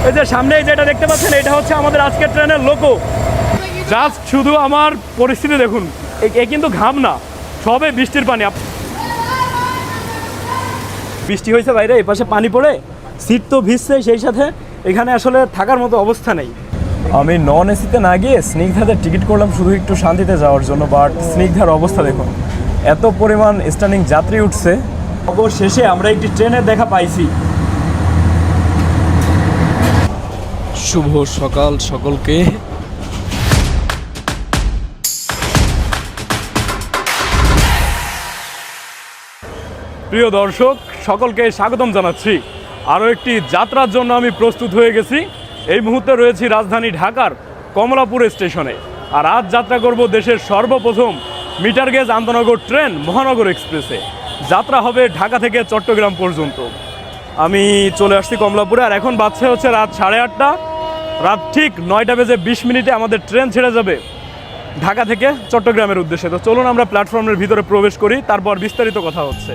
এই যে সামনে যেটা দেখতে পাচ্ছেন এটা হচ্ছে আমাদের আজকের ট্রেনের লোকো। জাস্ট শুধু আমার পরিস্থিতি দেখুন, এ কিন্তু ঘাম না, সবে বৃষ্টির পানি। বৃষ্টি হয়েছে বাইরে, এই পাশে পানি পড়ে সিট তো ভিজছে, সেই সাথে এখানে আসলে থাকার মতো অবস্থা নেই। আমি নন এসিতে না গিয়ে স্নিগ্ধাতে টিকিট করলাম শুধু একটু শান্তিতে যাওয়ার জন্য, বাট স্নিগ্ধার অবস্থা দেখুন, এত পরিমাণ স্ট্যান্ডিং যাত্রী উঠছে। অবশেষে আমরা একটি ট্রেনের দেখা পাইছি। শুভ সকাল সকলকে। প্রিয় দর্শক, সকলকে স্বাগতম জানাচ্ছি। আরও একটি যাত্রার জন্য আমি প্রস্তুত হয়ে গেছি। এই মুহূর্তে রয়েছি রাজধানী ঢাকার কমলাপুর স্টেশনে। আর আজ যাত্রা করব দেশের সর্বপ্রথম মিটার গেজ আন্তনগর ট্রেন মহানগর এক্সপ্রেসে। যাত্রা হবে ঢাকা থেকে চট্টগ্রাম পর্যন্ত। আমি চলে আসছি কমলাপুরে, আর এখন বাজছে হচ্ছে রাত 8:30। রাত ঠিক 9:20 আমাদের ট্রেন ছেড়ে যাবে ঢাকা থেকে চট্টগ্রামের উদ্দেশ্যে। তো চলুন আমরা প্ল্যাটফর্মের ভিতরে প্রবেশ করি, তারপর বিস্তারিত কথা হচ্ছে।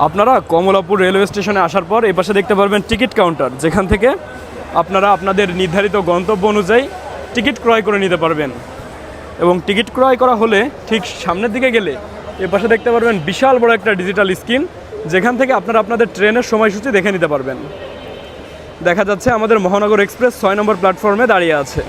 আপনারা কমলাপুর রেলওয়ে স্টেশনে আসার পর এই পাশে দেখতে পারবেন টিকিট কাউন্টার, যেখান থেকে আপনারা আপনাদের নির্ধারিত গন্তব্য অনুযায়ী টিকিট ক্রয় করে নিতে পারবেন। এবং টিকিট ক্রয় করা হলে ঠিক সামনের দিকে গেলে এ পাশে দেখতে পারবেন বিশাল বড় একটা ডিজিটাল স্ক্রিন, যেখান থেকে আপনারা আপনাদের ট্রেনের সময়সূচি দেখে নিতে পারবেন। দেখা যাচ্ছে আমাদের মহানগর এক্সপ্রেস 6 নম্বর প্ল্যাটফর্মে দাঁড়িয়ে আছে।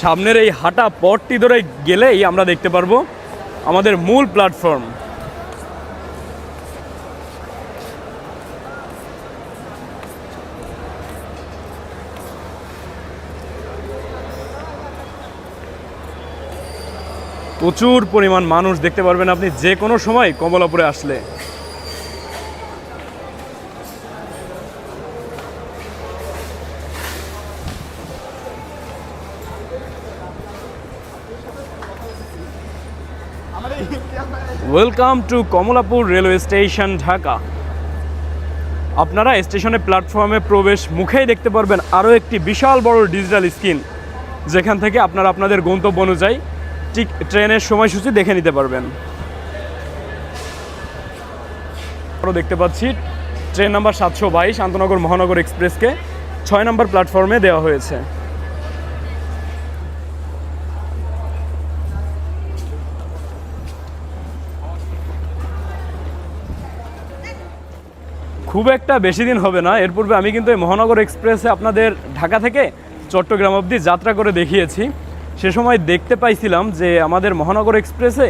সামনের এই হাঁটা পথটি ধরে গেলেই আমরা দেখতে পারবো আমাদের মূল প্ল্যাটফর্ম। প্রচুর পরিমাণ মানুষ দেখতে পারবেন আপনি যে কোনো সময় কমলাপুরে আসলে। Welcome to Kamalapur railway station Dhaka. আপনারা স্টেশনে প্ল্যাটফর্মে প্রবেশ মুখেই দেখতে পারবেন আরও একটি বিশাল বড় ডিজিটাল স্ক্রিন, যেখান থেকে আপনারা আপনাদের গন্তব্য অনুযায়ী ঠিক ট্রেনের সময়সূচি দেখে নিতে পারবেন। আরও দেখতে পাচ্ছি ট্রেন নাম্বার 722 আন্তনগর মহানগর এক্সপ্রেসকে 6 নম্বর প্ল্যাটফর্মে দেওয়া হয়েছে। খুব একটা বেশি দিন হবে না, এর পূর্বে আমি কিন্তু এই মহানগর এক্সপ্রেসে আপনাদের ঢাকা থেকে চট্টগ্রাম অবধি যাত্রা করে দেখিয়েছি। সে সময় দেখতে পাইছিলাম যে আমাদের মহানগর এক্সপ্রেসে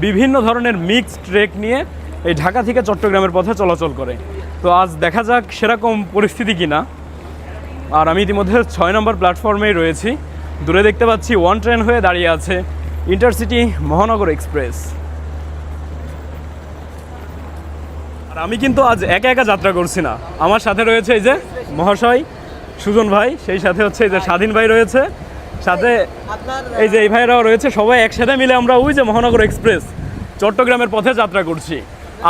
বিভিন্ন ধরনের মিক্সড ট্রেক নিয়ে এই ঢাকা থেকে চট্টগ্রামের পথে চলাচল করে। তো আজ দেখা যাক সেরকম পরিস্থিতি কিনা। আর আমি ইতিমধ্যে 6 নম্বর প্ল্যাটফর্মেই রয়েছি। দূরে দেখতে পাচ্ছি ওয়ান ট্রেন হয়ে দাঁড়িয়ে আছে ইন্টারসিটি মহানগর এক্সপ্রেস। আর আমি কিন্তু আজ একা একা যাত্রা করছি না, আমার সাথে রয়েছে এই যে মহাশয় সুজন ভাই, সেই সাথে হচ্ছে এই যে স্বাধীন ভাই রয়েছে, সাথে এই যে এই ভাইরাও রয়েছে। সবাই একসাথে মিলে আমরা ওই যে মহানগর এক্সপ্রেস চট্টগ্রামের পথে যাত্রা করছি।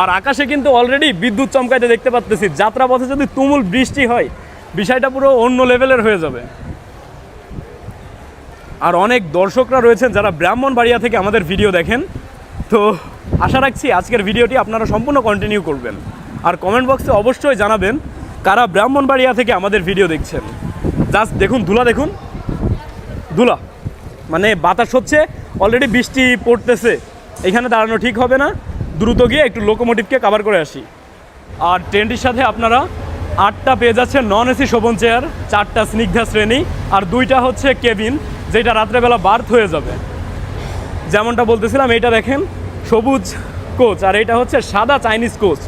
আর আকাশে কিন্তু অলরেডি বিদ্যুৎ চমকাইতে দেখতে পাচ্ছি। যাত্রা পথে যদি তুমুল বৃষ্টি হয়, বিষয়টা পুরো অন্য লেভেলের হয়ে যাবে। আর অনেক দর্শকরা রয়েছেন যারা ব্রাহ্মণবাড়িয়া থেকে আমাদের ভিডিও দেখেন। তো আশা রাখছি আজকের ভিডিওটি আপনারা সম্পূর্ণ কন্টিনিউ করবেন। আর কমেন্ট বক্সে অবশ্যই জানাবেন কারা ব্রাহ্মণবাড়িয়া থেকে আমাদের ভিডিও দেখছেন। জাস্ট দেখুন ধুলা, দেখুন ধুলা, মানে বাতাস হচ্ছে, অলরেডি বৃষ্টি পড়তেছে। এখানে দাঁড়ানো ঠিক হবে না, দ্রুত গিয়ে একটু লোকোমোটিভকে কভার করে আসি। আর ট্রেনটির সাথে আপনারা 8টা পেয়ে যাচ্ছেন নন এসি শোভন চেয়ার, 4টা স্নিগ্ধা শ্রেণী, আর 2টা হচ্ছে কেবিন, যেটা রাত্রেবেলা বার্থ হয়ে যাবে। যেমনটা বলতেছিলাম, এইটা দেখেন সবুজ কোচ, আর এটা হচ্ছে সাদা চাইনিজ কোচ।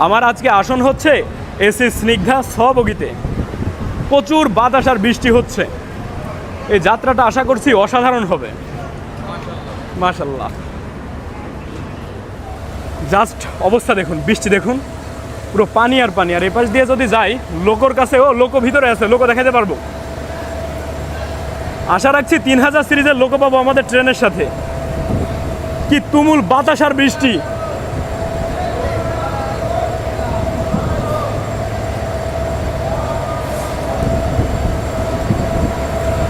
আমার আজকে আসন হচ্ছে এসি স্নিগ্ধা বগিতে। প্রচুর বাতাস আর বৃষ্টি হচ্ছে। এই যাত্রাটা আশা করছি অসাধারণ হবে, মাশাআল্লাহ। জাস্ট অবস্থা দেখুন, বৃষ্টি দেখুন, পুরো পানি আর পানি। আর এপাশ দিয়ে যদি যাই, লোকর কাছেও লোক ভিতরে আছে, লোক দেখাতে পারবো। আশা রাখছি 3000 সিরিজের লোক পাবো আমাদের ট্রেনের সাথে। কি তুমুল বাতাস আর বৃষ্টি!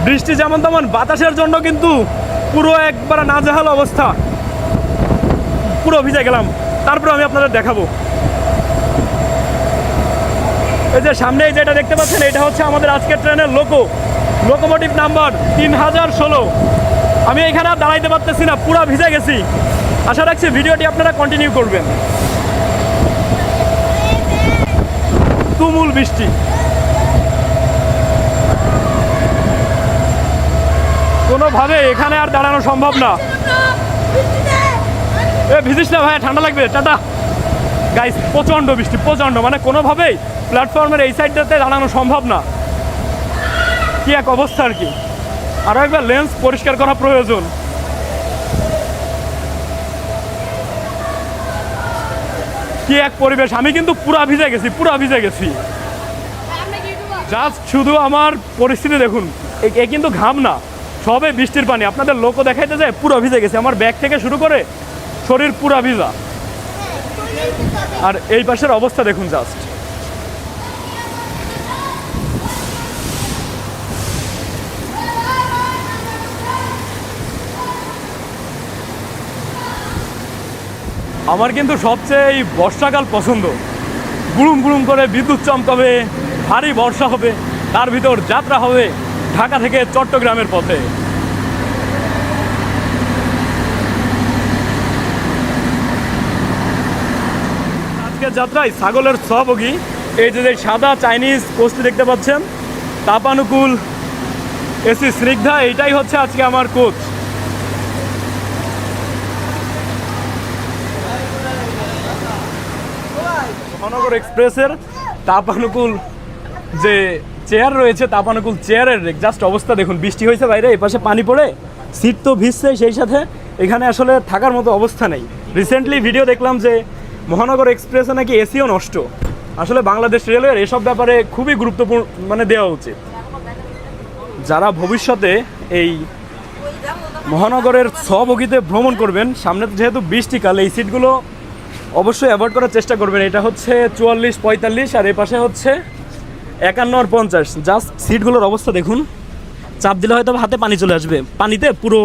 বৃষ্টি যেমন তেমন, বাতাসের জন্য কিন্তু পুরো একবার নাজেহাল অবস্থা, পুরো ভিজে গেলাম। তারপরে আমি আপনাদের দেখাবো। এই যে সামনে যেটা দেখতে পাচ্ছেন, এটা হচ্ছে আমাদের আজকের ট্রেনের লোকোমোটিভ নাম্বার 3016। আমি এখানে আর দাঁড়াইতে পারতেছি না, পুরো ভিজে গেছি। আশা রাখছি ভিডিওটি আপনারা কন্টিনিউ করবেন। তুমুল বৃষ্টি, কোনোভাবে এখানে আর দাঁড়ানো সম্ভব না। এ ভিজিস না ভাই, ঠান্ডা লাগবে, টাটা। গাইস, প্রচণ্ড বৃষ্টি, প্রচণ্ড, মানে কোনোভাবেই প্ল্যাটফর্মের এই সাইডটাতে দাঁড়ানো সম্ভব না। কি এক অবস্থা আর কি। আরও একবার লেন্স পরিষ্কার করা প্রয়োজন। কি এক পরিবেশ! আমি কিন্তু পুরা ভিজে গেছি, পুরা ভিজে গেছি। জাস্ট শুধু আমার পরিস্থিতি দেখুন, এ কিন্তু ঘাম না, সবে বৃষ্টির পানি। আপনাদের লোকও দেখাইতে যায়, পুরো ভিজে গেছে। আমার ব্যাগ থেকে শুরু করে শরীর পুরা ভিজা। আর এই পাশের অবস্থা দেখুন জাস্ট। আমার কিন্তু সবচেয়ে এই বর্ষাকাল পছন্দ। গুড়ুম গুড়ুম করে বিদ্যুৎ চমকাবে, ভারী বর্ষা হবে, তার ভিতর যাত্রা হবে ঢাকা থেকে চট্টগ্রামের পথে। আজকের যাত্রায় ছাগলের বগি। এই যে সাদা চাইনিজ কোচটি দেখতে পাচ্ছেন, তাপানুকুল এসি স্নিগ্ধা, এইটাই হচ্ছে আজকে আমার কোচ। মহানগর এক্সপ্রেসের তাপানুকুল যে চেয়ার রয়েছে, তাপানুকুল চেয়ারের জাস্ট অবস্থা দেখুন। বৃষ্টি হয়েছে বাইরে, এই পাশে পানি পড়ে সিট তো ভিজছে, সেই সাথে এখানে আসলে থাকার মতো অবস্থা নেই। রিসেন্টলি ভিডিও দেখলাম যে মহানগর এক্সপ্রেসে নাকি এসিও নষ্ট। আসলে বাংলাদেশ রেলওয়ের এসব ব্যাপারে খুবই গুরুত্বপূর্ণ মানে দেওয়া উচিত। যারা ভবিষ্যতে এই মহানগরের বগিতে ভ্রমণ করবেন, সামনে যেহেতু বৃষ্টিকাল, এই সিটগুলো অবশ্যই অ্যাভয়েড করার চেষ্টা করবেন। এটা হচ্ছে 44, 45, আর এই পাশে হচ্ছে 51 আর 50। জাস্ট সিটগুলোর অবস্থা দেখুন, চাপ দিলে হয়তো হাতে পানি চলে আসবে, পানিতে পুরো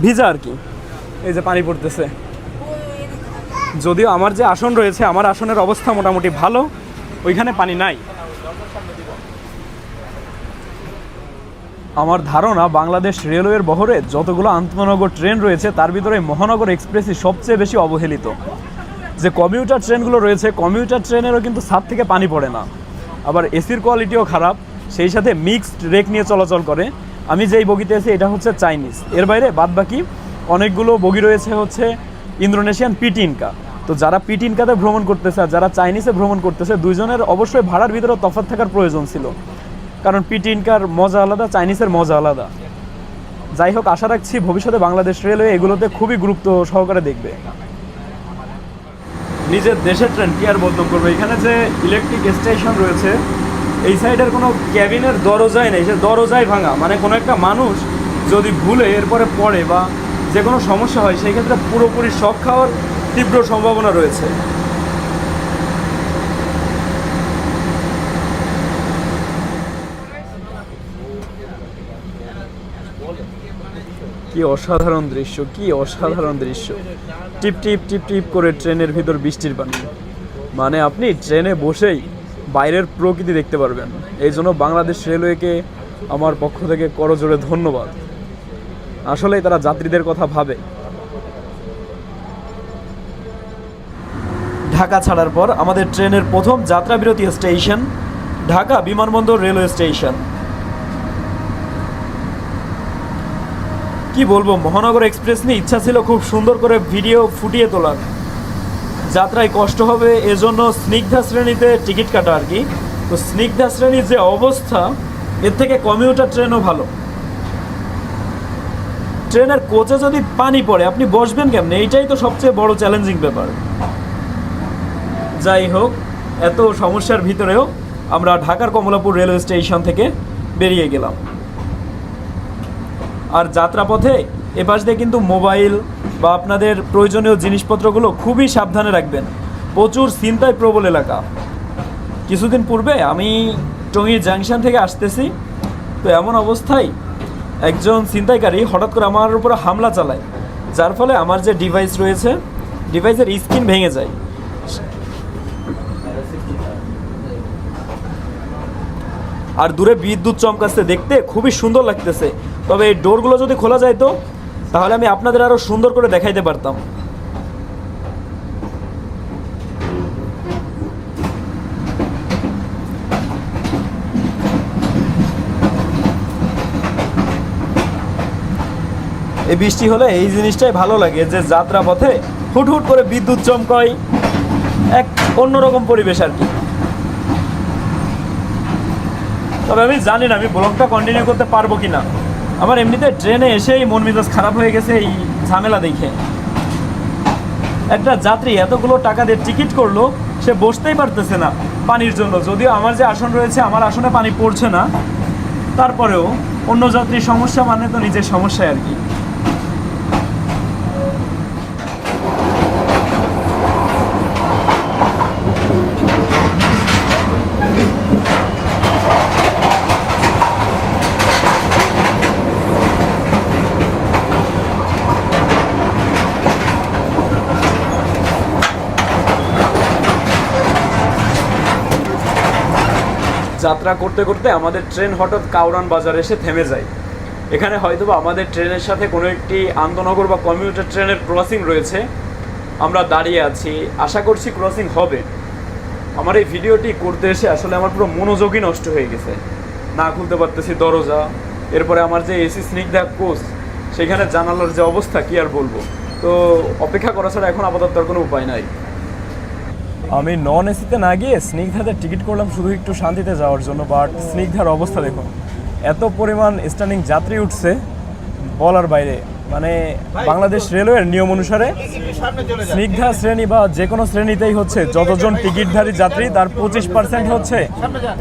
ভিজা আর কি। এই যে পানি পড়তেছে। যদিও আমার যে আসন রয়েছে, আমার আসনের অবস্থা মোটামুটি ভালো, ওইখানে পানি নাই। আমার ধারণা বাংলাদেশ রেলওয়ের বহরে যতগুলো আন্তঃনগর ট্রেন রয়েছে, তার ভিতরে মহানগর এক্সপ্রেসই সবচেয়ে বেশি অবহেলিত। যে কমিউটার ট্রেনগুলো রয়েছে, কমিউটার ট্রেনেরও কিন্তু ছাদ থেকে পানি পড়ে না, আবার এসির কোয়ালিটিও খারাপ, সেই সাথে মিক্সড রেক নিয়ে চলাচল করে। আমি যেই বগিতে আছি এটা হচ্ছে চাইনিজ, এর বাইরে বাদবাকি অনেকগুলো বগি রয়েছে হচ্ছে ইন্দোনেশিয়ান পিটিনকা। তো যারা পিটিনকাতে ভ্রমণ করতেছে আর যারা চাইনিজে ভ্রমণ করতেছে, দুইজনের অবশ্যই ভাড়ার ভিতরে তফাৎ থাকার প্রয়োজন ছিল, কারণ পিটিনকার মজা আলাদা, চাইনিজের মজা আলাদা। যাই হোক, আশা রাখছি ভবিষ্যতে বাংলাদেশ রেলওয়ে এগুলোতে খুবই গুরুত্ব সহকারে দেখবে। নিজের দেশের ট্রেন কি আর বদনাম করবে। এখানে যে ইলেকট্রিক স্টেশন রয়েছে, এই সাইডের কোনো ক্যাবিনের দরজাই নেই, সে দরজাই ভাঙা। মানে কোনো একটা মানুষ যদি ভুলে এরপরে পড়ে বা যে কোনো সমস্যা হয়, সেই ক্ষেত্রে পুরোপুরি শক খাওয়ার তীব্র সম্ভাবনা রয়েছে। কি অসাধারণ দৃশ্য, কি অসাধারণ দৃশ্য! টিপ টিপ টিপ টিপ করে ট্রেনের ভিতর বৃষ্টির পানি, মানে আপনি ট্রেনে বসেই বাইরের প্রকৃতি দেখতে পারবেন। এই জন্য বাংলাদেশ রেলওয়েকে আমার পক্ষ থেকে করজোড়ে ধন্যবাদ। আসলেই তারা যাত্রীদের কথা ভাবে। ঢাকা ছাড়ার পর আমাদের ট্রেনের প্রথম যাত্রাবিরতি স্টেশন ঢাকা বিমানবন্দর রেলওয়ে স্টেশন। কি বলবো, মহানগর এক্সপ্রেস নিয়ে ইচ্ছা ছিল খুব সুন্দর করে ভিডিও ফুটিয়ে তোলার। যাত্রায় কষ্ট হবে এজন্য স্নিগ্ধা শ্রেণীতে টিকিট কাটা আর কি। তো স্নিগ্ধা শ্রেণীর যে অবস্থা, এর থেকে কমিউটার ট্রেনও ভালো। ট্রেনের কোচে যদি পানি পড়ে আপনি বসবেন কেমনে, এইটাই তো সবচেয়ে বড় চ্যালেঞ্জিং ব্যাপার। যাই হোক, এত সমস্যার ভিতরেও আমরা ঢাকার কমলাপুর রেলওয়ে স্টেশন থেকে বেরিয়ে গেলাম। আর যাত্রাপথে এপাশ দিয়ে কিন্তু মোবাইল বা আপনাদের প্রয়োজনীয় জিনিসপত্রগুলো খুবই সাবধানে রাখবেন। প্রচুর ছিনতাই প্রবল এলাকা। কিছুদিন পূর্বে আমি টঙ্গী জাংশন থেকে আসতেছি, তো এমন অবস্থায় একজন ছিনতাইকারী হঠাৎ করে আমার উপর হামলা চালায়, যার ফলে আমার যে ডিভাইস রয়েছে ডিভাইসের স্ক্রিন ভেঙে যায়। আর দূরে বিদ্যুৎ চমকাচ্ছে, দেখতে খুবই সুন্দর লাগতেছে। তবে এই ডোরগুলো যদি খোলা যায় তো তাহলে আমি আপনাদের আরও সুন্দর করে দেখাইতে পারতাম। এই বৃষ্টি হলে এই জিনিসটাই ভালো লাগে যে যাত্রা পথে হুট হুট করে বিদ্যুৎ চমকায়, এক অন্যরকম পরিবেশ আর কি। তবে আমি জানি না আমি ব্লগটা কন্টিনিউ করতে পারবো কি না। আমার এমনিতে ট্রেনে এসেই মন মেজাজ খারাপ হয়ে গেছে এই ঝামেলা দেখে। একটা যাত্রী এতগুলো টাকা দিয়ে টিকিট করলো, সে বসতেই পারতেছে না পানির জন্য। যদিও আমার যে আসন রয়েছে আমার আসনে পানি পড়ছে না, তারপরেও অন্য যাত্রীর সমস্যা মানে তো নিজের সমস্যায় আর কি। যাত্রা করতে করতে আমাদের ট্রেন হঠাৎ কাউরান বাজার এসে থেমে যায়। এখানে হয়তোবা আমাদের ট্রেনের সাথে কোনো একটি আন্তনগর বা কমিউটার ট্রেনের ক্রসিং রয়েছে। আমরা দাঁড়িয়ে আছি, আশা করছি ক্রসিং হবে। আমার এই ভিডিওটি করতে এসে আসলে আমার পুরো মনোযোগই নষ্ট হয়ে গেছে। না খুলতে পারতেছি দরজা। এরপরে আমার যে এসি স্নিগ্ধা কোচ, সেখানে জানালার যে অবস্থা কি আর বলবো। তো অপেক্ষা করা ছাড়া এখন আপাতত আর কোনো উপায় নাই। আমি নন এসিতে না গিয়ে স্নিগ্ধাতে টিকিট করলাম শুধু একটু শান্তিতে যাওয়ার জন্য। বাট স্নিগ্ধার অবস্থা দেখুন, এত পরিমাণ স্ট্যান্ডিং যাত্রী উঠছে বলার বাইরে। মানে বাংলাদেশ রেলওয়ের নিয়ম অনুসারে স্নিগ্ধা শ্রেণী বা যে কোনো শ্রেণীতেই হচ্ছে যতজন টিকিটধারী যাত্রী তার 25% হচ্ছে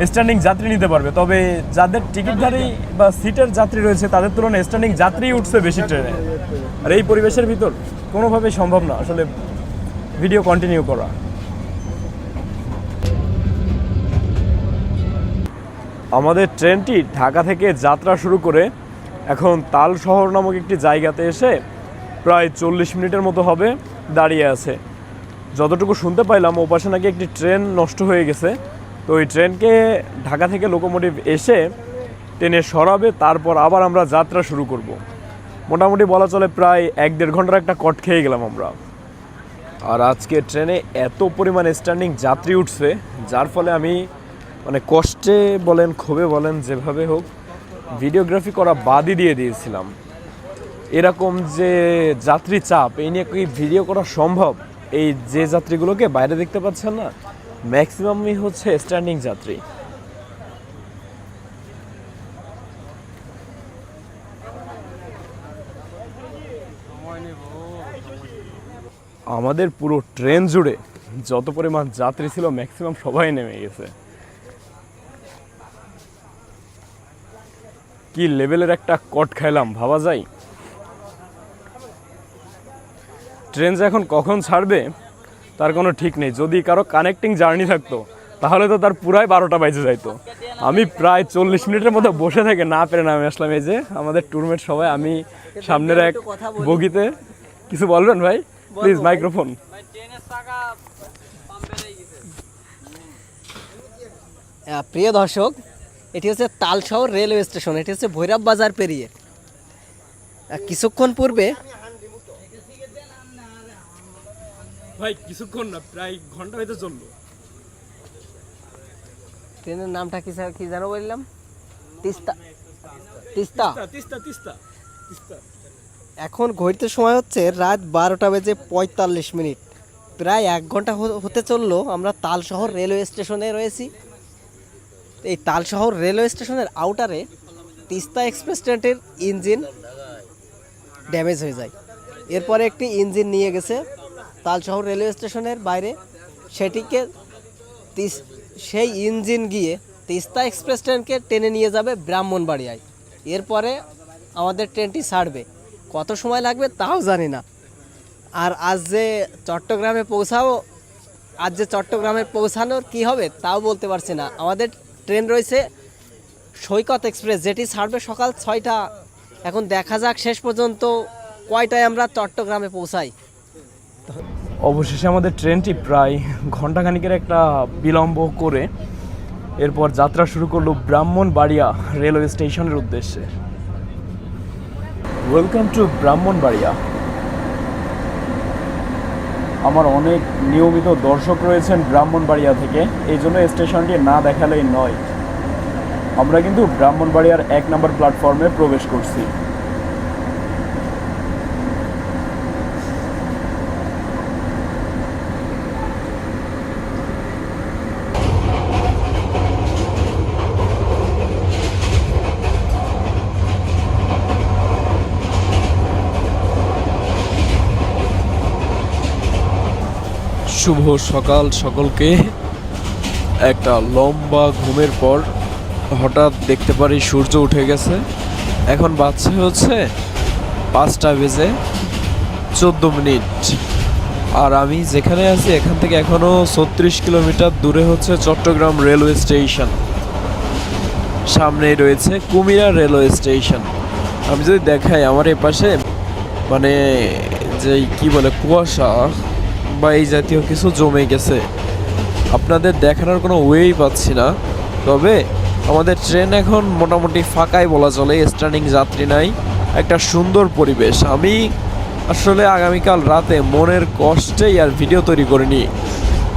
স্ট্যান্ডিং যাত্রী নিতে পারবে। তবে যাদের টিকিটধারী বা সিটের যাত্রী রয়েছে তাদের তুলনায় স্ট্যান্ডিং যাত্রী উঠছে বেশি ট্রেনে। আর এই পরিবেশের ভিতর কোনোভাবেই সম্ভব না আসলে ভিডিও কন্টিনিউ করা। আমাদের ট্রেনটি ঢাকা থেকে যাত্রা শুরু করে এখন তাল শহর নামক একটি জায়গাতে এসে প্রায় 40 মিনিটের মতো হবে দাঁড়িয়ে আছে। যতটুকু শুনতে পাইলাম ওপাশে নাকি একটি ট্রেন নষ্ট হয়ে গেছে। তো ওই ট্রেনকে ঢাকা থেকে লোকোমোটিভ এসে ট্রেনে সরাবে, তারপর আবার আমরা যাত্রা শুরু করব। মোটামুটি বলা চলে প্রায় 1-1.5 ঘন্টার একটা কট খেয়ে গেলাম আমরা। আর আজকে ট্রেনে এত পরিমাণ স্ট্যান্ডিং যাত্রী উঠছে যার ফলে আমি মানে কষ্টে বলেন ক্ষোভে বলেন যেভাবে হোক ভিডিওগ্রাফি করা বাদই দিয়ে দিয়েছিলাম। এরকম যে যাত্রী চাপ, এই নিয়ে কি ভিডিও করা সম্ভব? এই যে যাত্রীগুলোকে বাইরে দেখতে পাচ্ছেন না, ম্যাক্সিমামই হচ্ছে স্ট্যান্ডিং যাত্রী। আমাদের পুরো ট্রেন জুড়ে যত পরিমাণ যাত্রী ছিল ম্যাক্সিমাম সবাই নেমে গেছে। কি লেভেলের একটা কট খাইলাম ভাবা যায়। ট্রেন যে এখন কখন ছাড়বে তার কোনো ঠিক নেই। যদি কারো কানেক্টিং জার্নি থাকতো তাহলে তো তার পুরাই 12টা বাজে যাইতো। আমি প্রায় 40 মিনিটের মতো বসে থেকে না পেরে নামে আসলাম। এই যে আমাদের ট্যুরমেট সবাই, আমি সামনের এক বগিতে। কিছু বলবেন ভাই প্লিজ, মাইক্রোফোন। প্রিয় দর্শক, এটি হচ্ছে তালশহর রেলওয়ে স্টেশন। এটি হচ্ছে ভৈরব বাজার পেরিয়ে। কিছুক্ষণ পূর্বে ভাই কিছুক্ষণ না, প্রায় ঘন্টা হইতে চললো। ট্রেনের নামটা কি জানো বললাম? তিস্তা। তিস্তা। তিস্তা তিস্তা তিস্তা। এখন ঘড়িতে সময় হচ্ছে রাত 12:45। প্রায় 1 ঘন্টা হতে চললো আমরা তালশহর রেলওয়ে স্টেশনে রয়েছি। এই তালশহর রেলওয়ে স্টেশনের আউটারে তিস্তা এক্সপ্রেস ট্রেনটির ইঞ্জিন ড্যামেজ হয়ে যায়। এরপরে একটি ইঞ্জিন নিয়ে গেছে তালশহর রেলওয়ে স্টেশনের বাইরে, সেটিকে সেই ইঞ্জিন গিয়ে তিস্তা এক্সপ্রেস ট্রেনকে টেনে নিয়ে যাবে ব্রাহ্মণবাড়িয়ায়। এরপরে আমাদের ট্রেনটি ছাড়বে, কত সময় লাগবে তাও জানি না। আর আজ যে চট্টগ্রামে পৌঁছানোর কি হবে তাও বলতে পারছি না। আমাদের ট্রেন রয়েছে সৈকত এক্সপ্রেস, যেটি ছাড়বে সকাল 6টা। এখন দেখা যাক শেষ পর্যন্ত কয়টায় আমরা চট্টগ্রামে পৌঁছাই। অবশেষে আমাদের ট্রেনটি প্রায় ঘন্টাখানিকের একটা বিলম্ব করে এরপর যাত্রা শুরু করলো ব্রাহ্মণবাড়িয়া রেলওয়ে স্টেশনের উদ্দেশ্যে। Welcome to Brahmanbaria. আমার অনেক নিয়মিত দর্শক রয়েছেন ব্রাহ্মণবাড়িয়া থেকে, এই জন্য স্টেশনটি না দেখালেই নয়। আমরা কিন্তু ব্রাহ্মণবাড়িয়ার 1 নম্বর প্ল্যাটফর্মে প্রবেশ করছি। শুভ সকাল সকলকে। একটা লম্বা ঘুমের পর হঠাৎ দেখতে পারি সূর্য উঠে গেছে। এখন বাজছে হচ্ছে 5:14। আর আমি যেখানে আছি এখান থেকে এখনো 36 কিলোমিটার দূরে হচ্ছে চট্টগ্রাম রেলওয়ে স্টেশন। সামনেই রয়েছে কুমিরা রেলওয়ে স্টেশন। আমি যদি দেখাই আমার এ পাশে মানে যে কি বলে কুয়াশা বা এই জাতীয় কিছু জমে গেছে, আপনাদের দেখানোর কোনো ওয়েই পাচ্ছি না। তবে আমাদের ট্রেন এখন মোটামুটি ফাঁকাই বলা চলে, স্ট্যান্ডিং যাত্রী নাই, একটা সুন্দর পরিবেশ। আমি আসলে আগামীকাল রাতে মনের কষ্টেই আর ভিডিও তৈরি করিনি।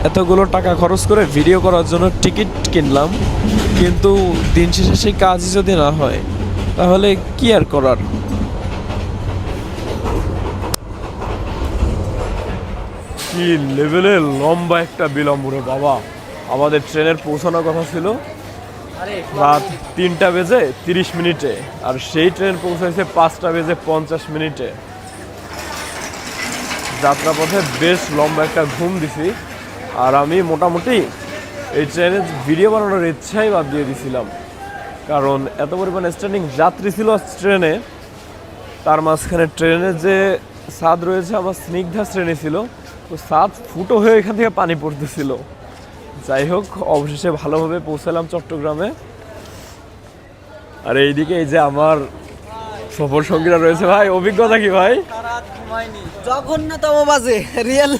এতগুলো টাকা খরচ করে ভিডিও করার জন্য টিকিট কিনলাম, কিন্তু দিন শেষে সেই কাজই যদি না হয় তাহলে কি আর করার। কি লেভেলের লম্বা একটা বিলম্ব রে বাবা। আমাদের ট্রেনের পৌঁছানোর কথা ছিল রাত 3:30 আর সেই ট্রেন পৌঁছাইছে 5:50। যাত্রাপথে বেশ লম্বা একটা ঘুম দিছি। আর আমি মোটামুটি এই ট্রেনে ভিডিও বানানোর ইচ্ছাই বাদ দিয়ে দিছিলাম, কারণ এত পরিমাণ স্ট্যান্ডিং যাত্রী ছিল ট্রেনে। তার মাঝখানে ট্রেনের যে ছাদ রয়েছে আমার স্নিগ্ধা শ্রেণী ছিল, তো ছাদ ফুটো হয়ে এখান থেকে পানি পড়তেছিল। যাই হোক, অবশেষে ভালোভাবে পৌঁছালাম চট্টগ্রামে। আর এইদিকে এই যে আমার সফর সঙ্গীরা রয়েছে। ভাই অভিজ্ঞতা কি ভাই? জঘন্যতম বাজে রিয়েল।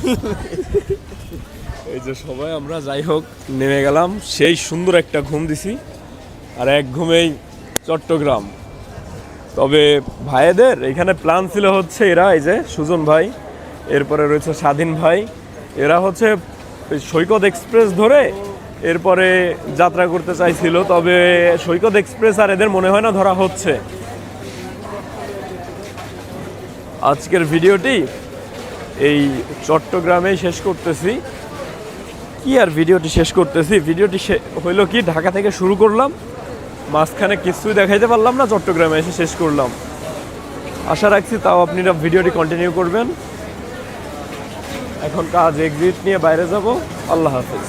এই যে সবাই আমরা যাই হোক নেমে গেলাম, সেই সুন্দর একটা ঘুম দিছি আর এক ঘুমেই চট্টগ্রাম। তবে ভাইদের এখানে প্ল্যান ছিল হচ্ছে এরা, এই যে সুজন ভাই, এরপরে রয়েছে স্বাধীন ভাই, এরা হচ্ছে সৈকত এক্সপ্রেস ধরে এরপরে যাত্রা করতে চাইছিল। তবে সৈকত এক্সপ্রেস আর এদের মনে হয় না ধরা হচ্ছে। আজকের ভিডিওটি এই চট্টগ্রামেই শেষ করতেছি। কি আর ভিডিওটি শেষ করতেছি, ভিডিওটি হইলো কি ঢাকা থেকে শুরু করলাম, মাঝখানে কিছুই দেখাইতে পারলাম না, চট্টগ্রামে এসে শেষ করলাম। আশা রাখছি তাও আপনারা ভিডিওটি কন্টিনিউ করবেন। এখন কাজ এক্সিট নিয়ে বাইরে যাব। আল্লাহ হাফেজ।